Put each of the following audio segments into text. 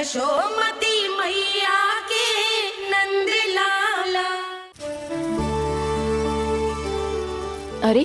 यशोमती मैया के नंद लाला। अरे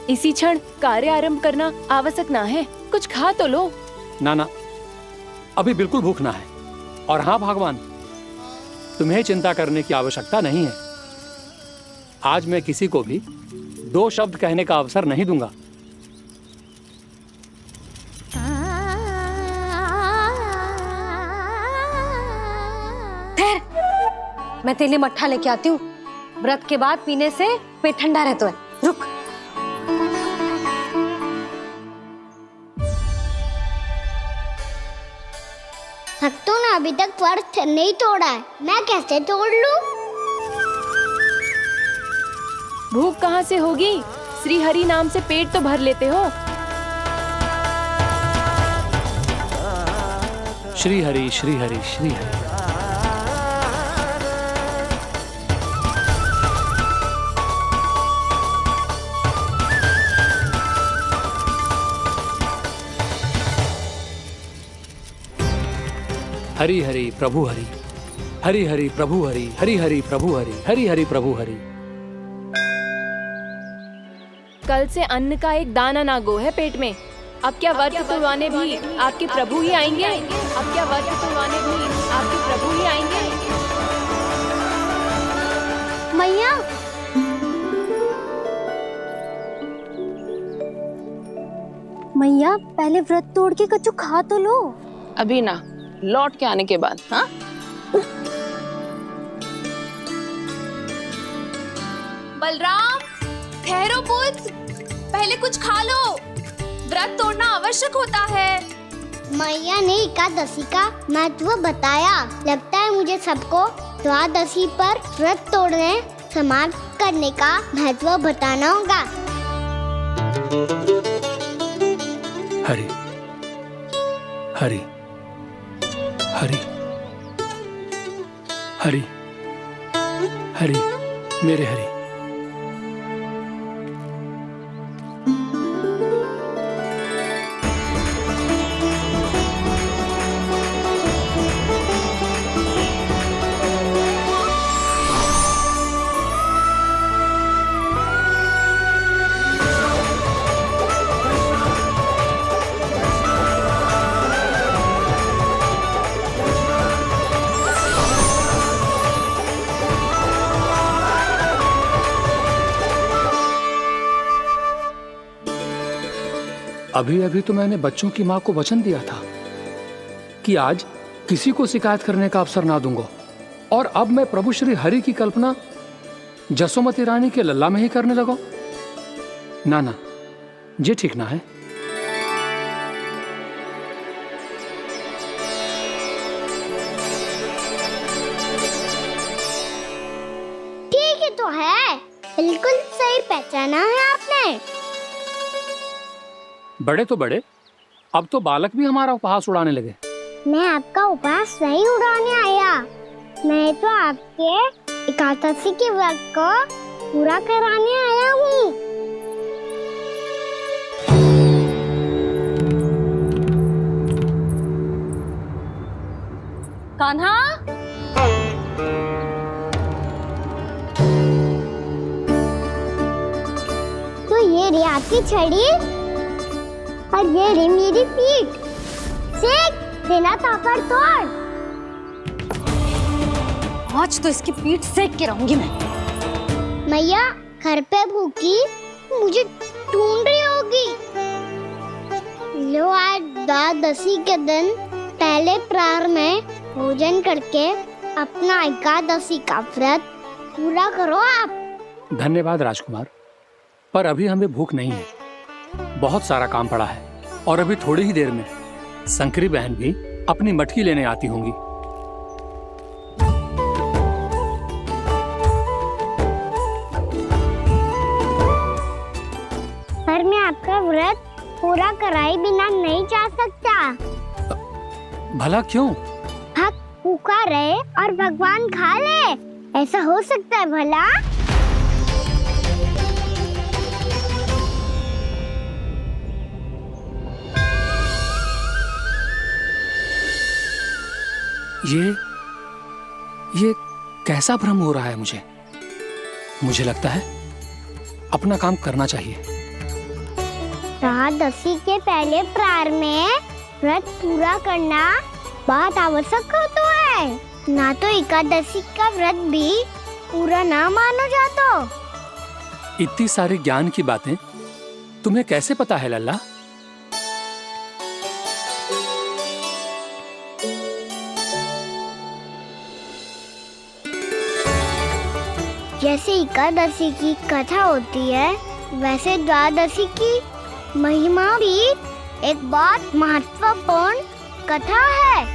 इसी क्षण कार्य आरंभ करना आवश्यक ना है, कुछ खा तो लो। ना ना, अभी बिल्कुल भूख ना है। और हाँ भगवान, तुम्हें चिंता करने की आवश्यकता नहीं है। आज मैं किसी को भी 2 शब्द कहने का अवसर नहीं दूंगा। ठहर, मैं तेरे लिए मट्ठा लेके आती हूँ। व्रत के बाद पीने से पेट ठंडा रहता है। रुक। भक्तों ने अभी तक व्रत नहीं तोड़ा है, मैं कैसे तोड़ लूं? भूख कहाँ से होगी? श्री हरि नाम से पेट तो भर लेते हो। श्री हरि श्री हरि श्री हरि। हरि हरि प्रभु हरि, हरि हरि प्रभु हरि, हरि हरि प्रभु हरि, हरि हरि प्रभु हरि। कल से अन्न का एक दाना ना गो है पेट में। अब क्या व्रत तुड़वाने भी आपके प्रभु ही आएंगे? अब क्या व्रत तुड़वाने भी आपके प्रभु ही आएंगे? मैया, मैया पहले व्रत तोड़ के कच्चू खा तो लो। अभी ना, लौट के आने के बाद। हाँ, बलराम, ठहरो पुत्र, पहले कुछ खा लो। व्रत तोड़ना आवश्यक होता है। मैया ने एकादशी का महत्व बताया। लगता है मुझे सबको द्वादशी पर व्रत तोड़ने समाप्त करने का महत्व बताना होगा। हरि हरि हरि हरि हरि, मेरे हरि। अभी अभी तो मैंने बच्चों की माँ को वचन दिया था कि आज किसी को शिकायत करने का अवसर ना दूंगा, और अब मैं प्रभु श्री हरि की कल्पना जसोमती रानी के लल्ला में ही करने लगा। ना ना, ये ठीक ना है। ठीक ही तो है, बिल्कुल सही पहचाना है आपने। बड़े तो बड़े, अब तो बालक भी हमारा उपहास उड़ाने लगे। मैं आपका उपहास नहीं उड़ाने आया, मैं तो आपके एकादशी के व्रत को पूरा कराने आया हूँ। कान्हा, तो ये रे आपकी छड़ी और ये रे मेरी पीठ। सेक देना ताकत तोड़। आज तो इसकी पीठ सेक के रहूंगी मैं। मैया घर पे भूखी मुझे ढूंढ रही होगी। लो, आज द्वादशी के दिन पहले प्रहर में भोजन करके अपना एकादशी का व्रत पूरा करो आप। धन्यवाद राजकुमार, पर अभी हमें भूख नहीं है। बहुत सारा काम पड़ा है, और अभी थोड़ी ही देर में शंकरी बहन भी अपनी मटकी लेने आती होंगी। पर मैं आपका व्रत पूरा कराए बिना नहीं जा सकता। भला क्यों? भक्त भूखा रहे और भगवान खा ले, ऐसा हो सकता है भला? ये कैसा भ्रम हो रहा है मुझे? मुझे लगता है अपना काम करना चाहिए। एकादशी के पहले प्रार में व्रत पूरा करना बहुत आवश्यक होता है, ना तो एकादशी का व्रत भी पूरा ना मानो जातो। इतनी सारी ज्ञान की बातें तुम्हें कैसे पता है लल्ला? जैसे एकादशी की कथा होती है, वैसे द्वादशी की महिमा भी एक बहुत महत्वपूर्ण कथा है।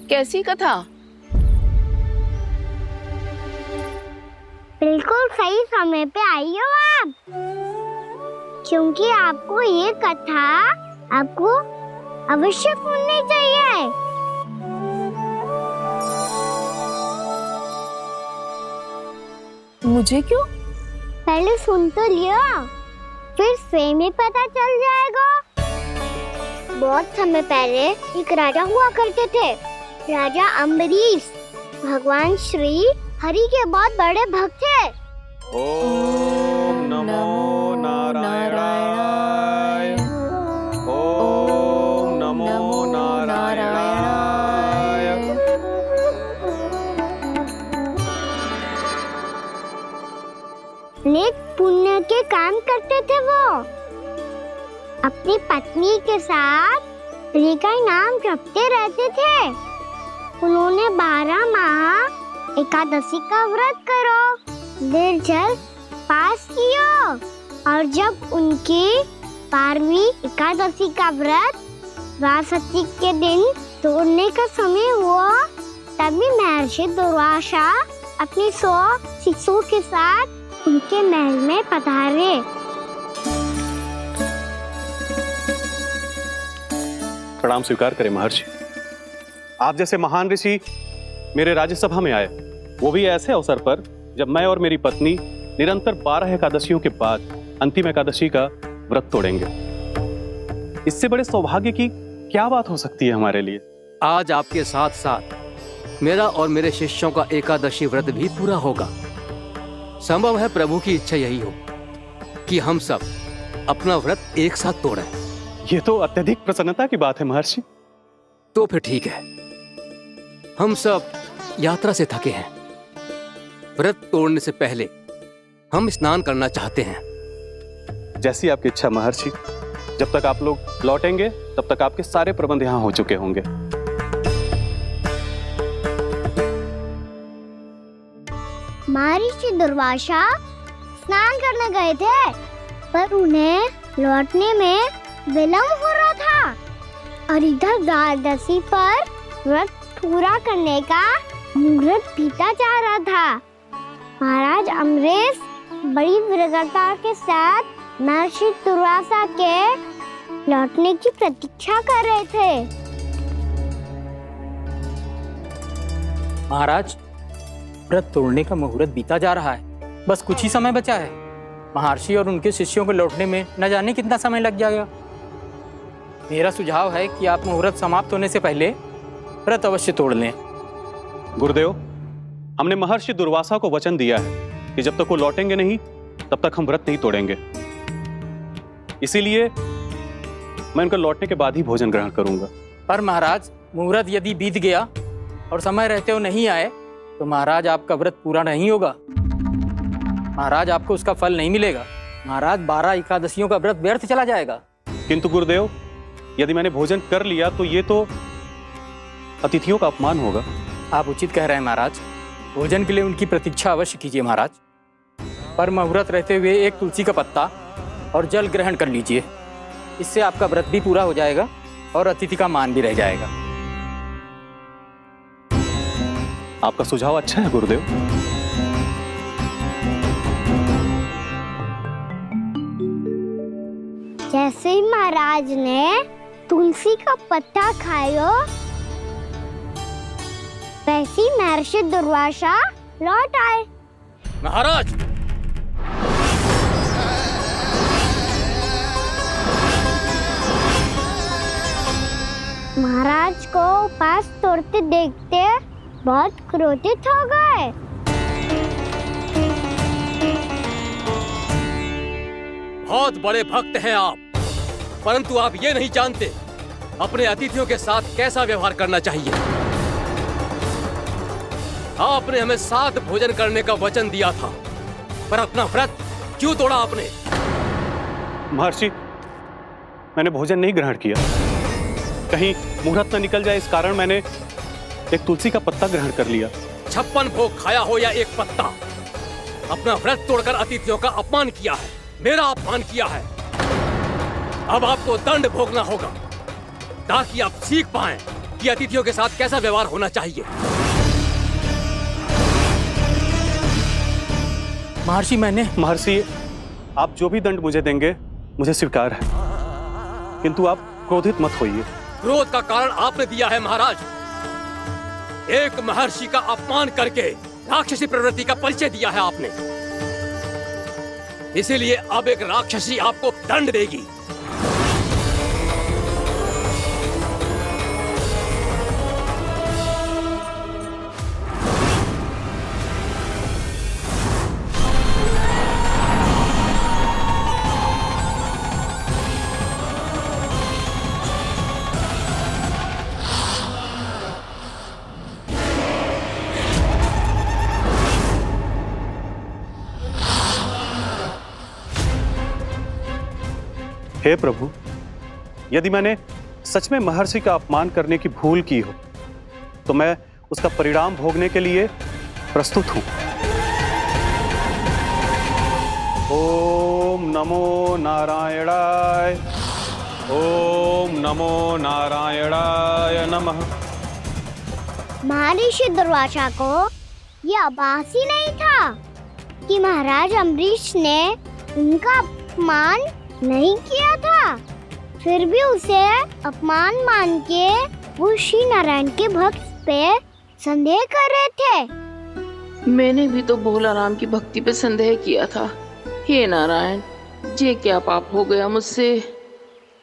कैसी कथा? बिल्कुल सही समय पे आई हो आप, क्योंकि आपको ये कथा आपको अवश्य सुननी चाहिए। मुझे क्यों? पहले सुन तो लियो, फिर स्वयं ही पता चल जाएगा। बहुत समय पहले एक राजा हुआ करते थे, राजा अम्बरीश। भगवान श्री हरि के बहुत बड़े भक्त थे। ओम नमो नारायणाय। ओम नमो नारायणाय। नेक पुण्य के काम करते थे वो। अपनी पत्नी के साथ हरि का नाम जपते रहते थे। उन्होंने 12 माह एकादशी का व्रत करो निर्जल पास किया, और जब उनकी 12वीं एकादशी का व्रत द्वादशी के दिन तोड़ने का समय हुआ, तभी महर्षि दुर्वासा अपनी 100 शिष्यों के साथ उनके महल में पधारे। प्रणाम स्वीकार करें महर्षि। आप जैसे महान ऋषि मेरे राज्यसभा में आए, वो भी ऐसे अवसर पर जब मैं और मेरी पत्नी निरंतर 12 एकादशियों के बाद अंतिम एकादशी का व्रत तोड़ेंगे। इससे बड़े सौभाग्य की क्या बात हो सकती है हमारे लिए? आज आपके साथ साथ मेरा और मेरे शिष्यों का एकादशी व्रत भी पूरा होगा। संभव है प्रभु की इच्छा यही हो कि हम सब अपना व्रत एक साथ तोड़ें। ये तो अत्यधिक प्रसन्नता की बात है महर्षि। तो फिर ठीक है, हम सब यात्रा से थके हैं। व्रत तोड़ने से पहले हम स्नान करना चाहते हैं। जैसी आपकी इच्छा महर्षि। जब तक आप लोग लौटेंगे तब तक आपके सारे प्रबंध यहाँ हो चुके होंगे। महर्षि दुर्वासा स्नान करने गए थे, पर उन्हें लौटने में विलंब हो रहा था, और इधर द्वादशी पर व्रत पूरा करने का मुहूर्त बीता जा रहा था। महाराज अम्बरीश बड़ी विरगता के साथ महर्षि दुर्वासा के लौटने की प्रतीक्षा कर रहे थे। महाराज, व्रत तोड़ने का मुहूर्त बीता जा रहा है। बस कुछ ही समय बचा है। महर्षि और उनके शिष्यों को लौटने में न जाने कितना समय लग जाएगा। मेरा सुझाव है कि आप मुहूर्त समाप्त होने से पहले व्रत अवश्य तोड़ लें। गुरुदेव, हमने महर्षि दुर्वासा को वचन दिया है कि जब तक वो लौटेंगे नहीं तब तक हम व्रत नहीं तोड़ेंगे। इसीलिए मैं उनका लौटने के बाद ही भोजन ग्रहण करूंगा। पर महाराज, मुहूर्त यदि बीत गया और समय रहते हो नहीं आए तो महाराज आपका व्रत पूरा नहीं होगा। महाराज, आपको उसका फल नहीं मिलेगा। महाराज, 12 एकादशियों का व्रत व्यर्थ चला जाएगा। किंतु गुरुदेव, यदि मैंने भोजन कर लिया तो ये तो अतिथियों का अपमान होगा। आप उचित कह रहे हैं महाराज। भोजन के लिए उनकी प्रतीक्षा अवश्य कीजिए महाराज। पर मुहूर्त रहते हुए एक तुलसी का पत्ता और जल ग्रहण कर लीजिए। इससे आपका व्रत भी पूरा हो जाएगा और अतिथि का मान भी रह जाएगा। आपका सुझाव अच्छा है गुरुदेव। जैसे ही महाराज ने तुलसी का पत्ता खायो, वैसे ही महर्षि दुर्वासा लौट आए। महाराज, तोड़ते देखते बहुत क्रोधित हो गए। बहुत बड़े भक्त हैं आप, परंतु आप ये नहीं जानते अपने अतिथियों के साथ कैसा व्यवहार करना चाहिए। आपने हमें 7 भोजन करने का वचन दिया था, पर अपना व्रत क्यों तोड़ा आपने? महर्षि, मैंने भोजन नहीं ग्रहण किया। कहीं मुहूर्त न निकल जाए इस कारण मैंने एक तुलसी का पत्ता ग्रहण कर लिया। 56 भोग खाया हो या एक पत्ता, अपना व्रत तोड़कर अतिथियों का अपमान किया है, मेरा अपमान किया है। अब आपको दंड भोगना होगा ताकि आप सीख पाएं कि अतिथियों के साथ कैसा व्यवहार होना चाहिए। महर्षि, आप जो भी दंड मुझे देंगे मुझे स्वीकार है, किंतु आप क्रोधित मत होइए। क्रोध का कारण आपने दिया है महाराज। एक महर्षि का अपमान करके राक्षसी प्रवृत्ति का परिचय दिया है आपने, इसीलिए अब एक राक्षसी आपको दंड देगी। हे प्रभु, यदि मैंने सच में महर्षि का अपमान करने की भूल की हो तो मैं उसका परिणाम भोगने के लिए प्रस्तुत हूं। ओम नमो नारायणाय, ओम नमो नारायणाय नमः। महर्षि दुर्वासा को यह आभास ही नहीं था कि महाराज अम्बरीश ने उनका अपमान नहीं किया था, फिर भी उसे अपमान मान के वो श्री नारायण के भक्त पे संदेह कर रहे थे। मैंने भी तो भोला राम की भक्ति पे संदेह किया था। हे नारायण, ये क्या पाप हो गया मुझसे?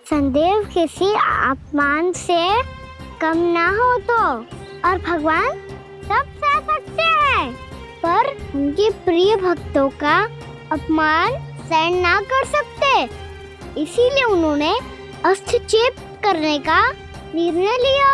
संदेह किसी अपमान से कम ना हो तो, और भगवान सब सह सकते हैं, पर उनके प्रिय भक्तों का अपमान सहन ना कर सकते, इसीलिए उन्होंने हस्तक्षेप करने का निर्णय लिया।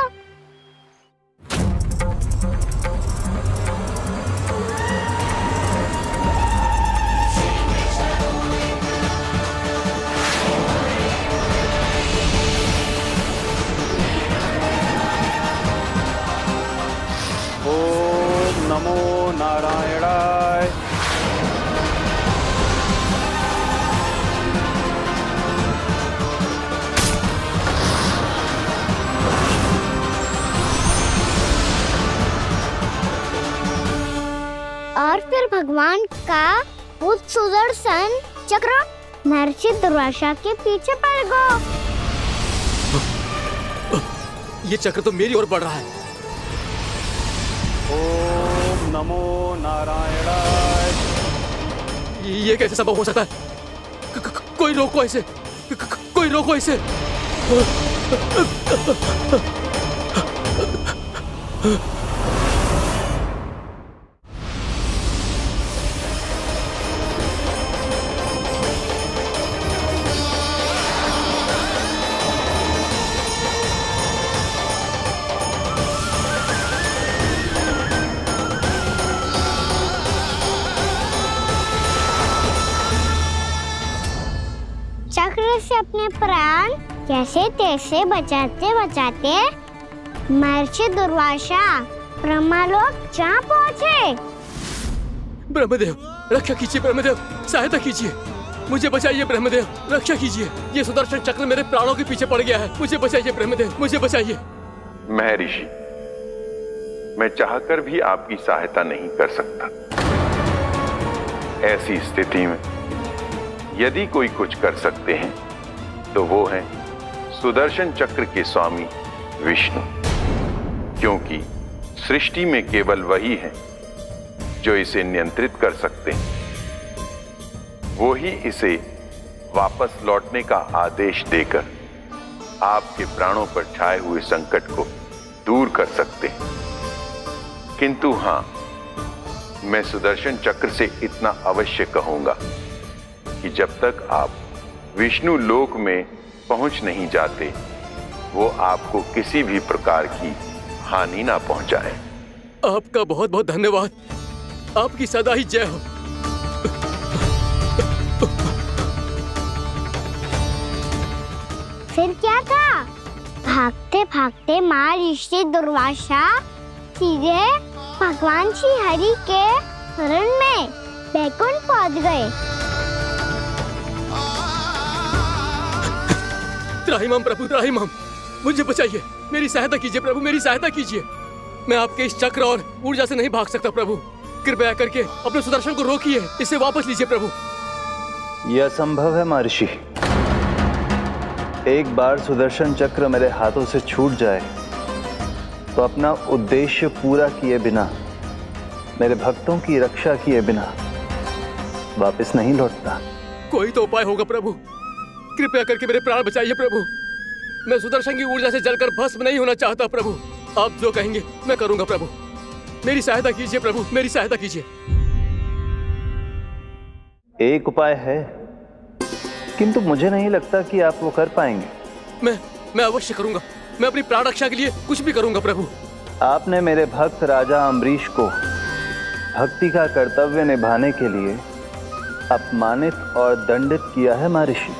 ओम नमो नारायणाय। और फिर भगवान का वो सुदर्शन चक्र महर्षि दुर्वासा के पीछे पड़ गया। ये चक्र तो मेरी ओर बढ़ रहा है। ओम नमो नारायणाय। ये कैसे संभव हो सकता है? कोई रोको इसे, कोई रोको इसे। चक्र से अपने प्राण कैसे तैसे बचाते बचाते महर्षि दुर्वासा ब्रह्मलोक जा पहुँचे। ब्रह्मदेव, रक्षा कीजिए ब्रह्मदेव, सहायता कीजिए, मुझे बचाइए ब्रह्मदेव, रक्षा कीजिए। ये सुदर्शन चक्र मेरे प्राणों के पीछे पड़ गया है, मुझे बचाइए ब्रह्मदेव, मुझे बचाइए। महर्षि, मैं चाहकर भी आपकी सहायता नहीं कर सकता। ऐसी स्थिति में यदि कोई कुछ कर सकते हैं तो वो है सुदर्शन चक्र के स्वामी विष्णु, क्योंकि सृष्टि में केवल वही है जो इसे नियंत्रित कर सकते हैं। वो ही इसे वापस लौटने का आदेश देकर आपके प्राणों पर छाए हुए संकट को दूर कर सकते हैं। किंतु हां, मैं सुदर्शन चक्र से इतना अवश्य कहूंगा कि जब तक आप विष्णु लोक में पहुंच नहीं जाते, वो आपको किसी भी प्रकार की हानि ना पहुंचाए। आपका बहुत बहुत धन्यवाद। आपकी सदा ही जय हो। फिर क्या था? भागते भागते महर्षि दुर्वासा सीधे भगवान श्री हरि के शरण में बैकुंठ पहुंच गए। त्राहिमाम प्रभु, त्राहिमाम, मुझे बचाइए, मेरी सहायता कीजिए प्रभु, मेरी सहायता कीजिए। मैं आपके इस चक्र और ऊर्जा से नहीं भाग सकता प्रभु। कृपया करके अपने सुदर्शन को रोकिए, इसे वापस लीजिए प्रभु। यह संभव है महर्षि। एक बार सुदर्शन चक्र मेरे हाथों से छूट जाए तो अपना उद्देश्य पूरा किए बिना, मेरे भक्तों की रक्षा किए बिना वापस नहीं लौटता। कोई तो उपाय होगा प्रभु, कृपया करके मेरे प्राण बचाइए प्रभु। मैं सुदर्शन की ऊर्जा से जलकर भस्म नहीं होना चाहता प्रभु। आप जो कहेंगे मैं करूंगा प्रभु। मेरी सहायता कीजिए प्रभु, मेरी सहायता कीजिए। एक उपाय है, किंतु मुझे नहीं लगता कि आप वो कर पाएंगे। मैं अवश्य करूंगा। मैं अपनी प्राण रक्षा के लिए कुछ भी करूंगा प्रभु। आपने मेरे भक्त राजा अम्बरीश को भक्ति का कर्तव्य निभाने के लिए अपमानित और दंडित किया है महर्षि,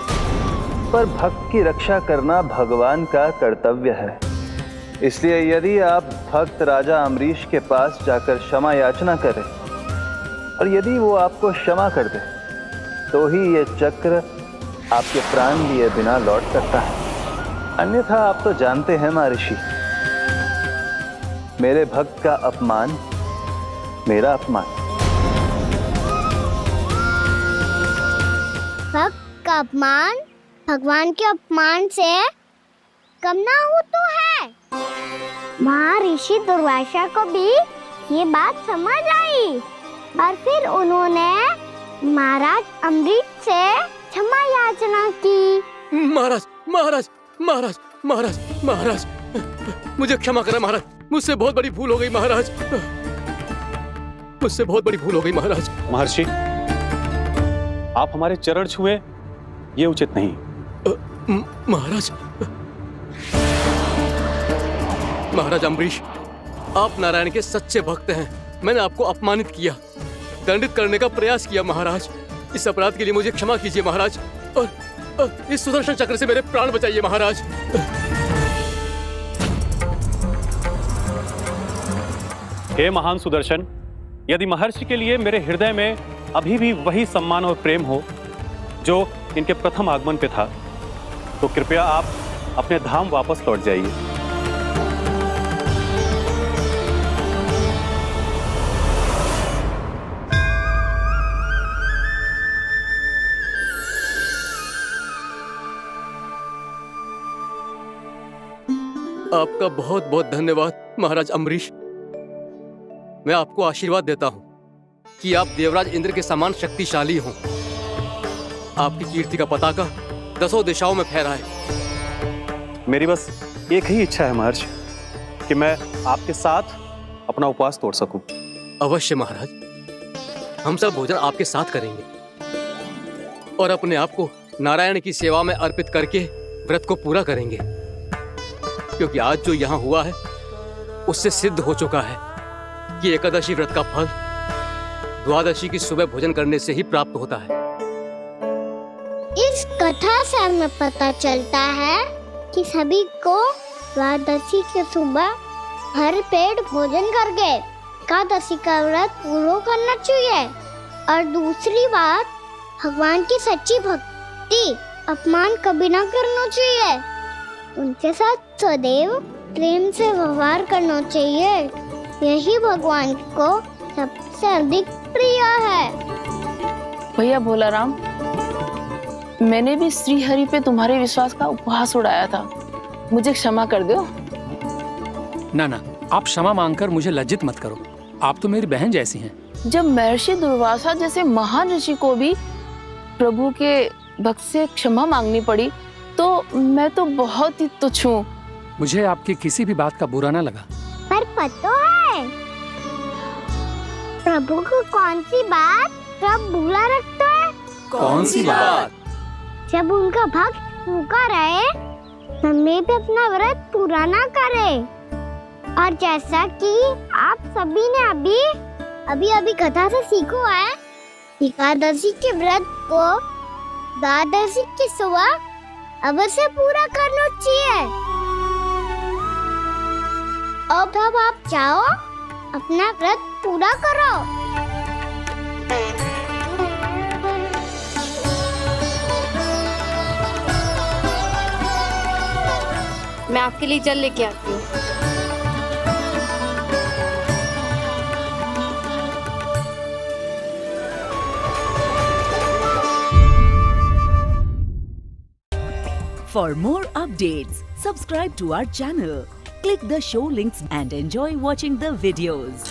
पर भक्त की रक्षा करना भगवान का कर्तव्य है। इसलिए यदि आप भक्त राजा अम्बरीश के पास जाकर क्षमा याचना करें और यदि वो आपको क्षमा कर दे, तो ही ये चक्र आपके प्राण लिए बिना लौट सकता है। अन्यथा आप तो जानते हैं महर्षि, मेरे भक्त का अपमान मेरा अपमान। भक्त का अपमान भगवान के अपमान से कम ना हो तो है। महर्षि दुर्वासा को भी ये बात समझ आई और फिर उन्होंने महाराज अम्बरीश से क्षमा याचना की। महाराज महाराज महाराज महाराज महाराज, मुझे क्षमा करें महाराज, मुझसे बहुत बड़ी भूल हो गई महाराज, मुझसे बहुत बड़ी भूल हो गई महाराज। महर्षि, आप हमारे चरण छुए ये उचित नहीं। महाराज, महाराज अम्बरीश, आप नारायण के सच्चे भक्त हैं। मैंने आपको अपमानित किया, दंडित करने का प्रयास किया महाराज। इस अपराध के लिए मुझे क्षमा कीजिए महाराज, और इस सुदर्शन चक्र से मेरे प्राण बचाइए महाराज। हे महान सुदर्शन, यदि महर्षि के लिए मेरे हृदय में अभी भी वही सम्मान और प्रेम हो जो इनके प्रथम आगमन पे था, तो कृपया आप अपने धाम वापस लौट जाइए। आपका बहुत बहुत धन्यवाद महाराज अम्बरीश। मैं आपको आशीर्वाद देता हूं कि आप देवराज इंद्र के समान शक्तिशाली हों। आपकी कीर्ति का पताका 10 दिशाओं में फहराए। मेरी बस एक ही इच्छा है महर्षि, कि मैं आपके साथ अपना उपवास तोड़ सकूं। अवश्य महाराज, हम सब भोजन आपके साथ करेंगे और अपने आप को नारायण की सेवा में अर्पित करके व्रत को पूरा करेंगे, क्योंकि आज जो यहाँ हुआ है उससे सिद्ध हो चुका है कि एकादशी व्रत का फल द्वादशी की सुबह भोजन करने से ही प्राप्त होता है। इस कथा से हमें पता चलता है कि सभी को द्वादशी के सुबह भर पेट भोजन करके एकादशी का व्रत पूरा करना चाहिए। और दूसरी बात, भगवान की सच्ची भक्ति अपमान कभी ना करना चाहिए। उनके साथ सदैव प्रेम से व्यवहार करना चाहिए। यही भगवान को सबसे अधिक प्रिय है। भैया भोलाराम, मैंने भी श्री हरि पे तुम्हारे विश्वास का उपहास उड़ाया था, मुझे क्षमा कर दो। ना ना, आप क्षमा मांगकर मुझे लज्जित मत करो, आप तो मेरी बहन जैसी हैं। जब महर्षि दुर्वासा जैसे महान ऋषि को भी प्रभु के भक्त से क्षमा मांगनी पड़ी, तो मैं तो बहुत ही तुच्छ हूँ। मुझे आपकी किसी भी बात का बुरा ना लगा। पर पता है प्रभु को कौन सी बात कब बुरा रखता है? कौन सी बात? जब उनका भक्त भूखा रहे, समय पे अपना व्रत पूरा ना करे। और जैसा कि आप सभी ने अभी कथा से सीखो है, एकादशी के व्रत को द्वादशी के सुबह अवश्य पूरा करना चाहिए। अब आप चाहो अपना व्रत पूरा करो। मैं आपके लिए जल लेके आती हूँ। For more updates, subscribe to our channel, click the show links and enjoy watching the videos.